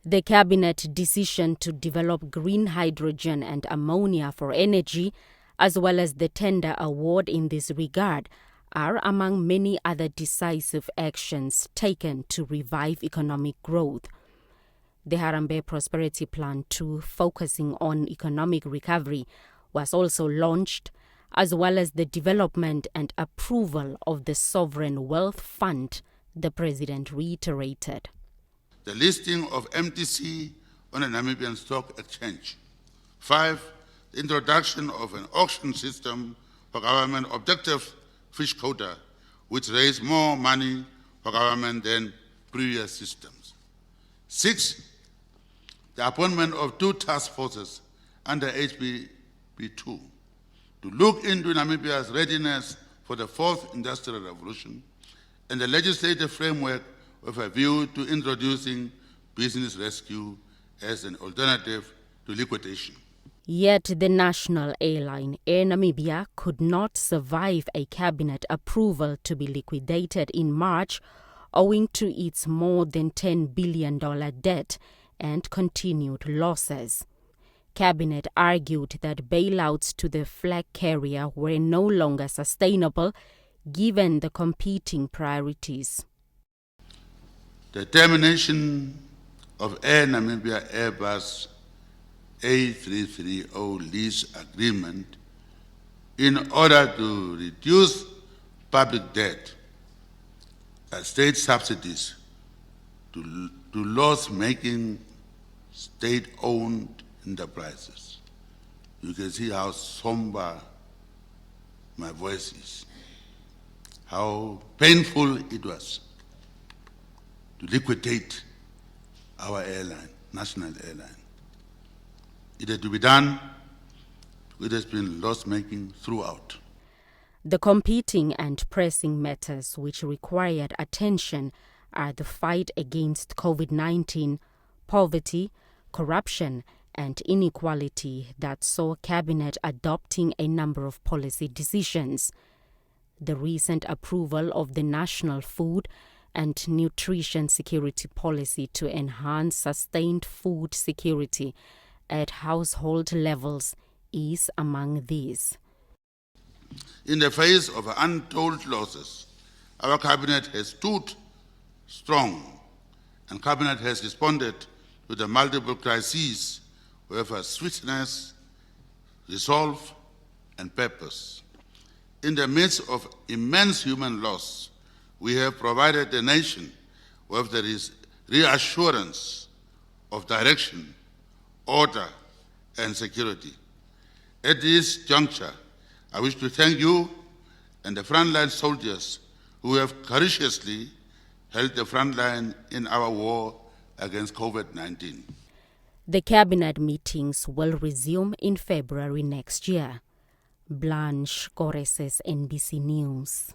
The cabinet decision to develop green hydrogen and ammonia for energy, as well as the tender award in this regard, are among many other decisive actions taken to revive economic growth. The Harambee Prosperity Plan 2, focusing on economic recovery, was also launched, as well as the development and approval of the Sovereign Wealth Fund, the President reiterated. The listing of MTC on the Namibian Stock Exchange. 5, the introduction of an auction system for government objective fish quota, which raised more money for government than previous systems. 6, the appointment of 2 task forces under HBP2 to look into Namibia's readiness for the 4th Industrial Revolution and the legislative framework with a view to introducing business rescue as an alternative to liquidation. Yet the national airline Air Namibia could not survive a cabinet approval to be liquidated in March owing to its more than $10 billion debt and continued losses. Cabinet argued that bailouts to the flag carrier were no longer sustainable given the competing priorities. The termination of Air Namibia Airbus A330 lease agreement in order to reduce public debt, state subsidies to loss-making state-owned enterprises. You can see how somber my voice is, how painful it was to liquidate our airline, national airline. It had to be done. It has been loss-making throughout. The competing and pressing matters which required attention are the fight against COVID-19, poverty, corruption, and inequality that saw Cabinet adopting a number of policy decisions. The recent approval of the National Food and Nutrition Security Policy to enhance sustained food security at household levels is among these. In the face of untold losses, our Cabinet has stood strong, and Cabinet has responded to the multiple crises with a swiftness, resolve, and purpose. In the midst of immense human loss, we have provided the nation with the reassurance of direction, order, and security. At this juncture, I wish to thank you and the frontline soldiers who have courageously held the front line in our war against COVID-19. The cabinet meetings will resume in February next year. Blanche Koreses, NBC News.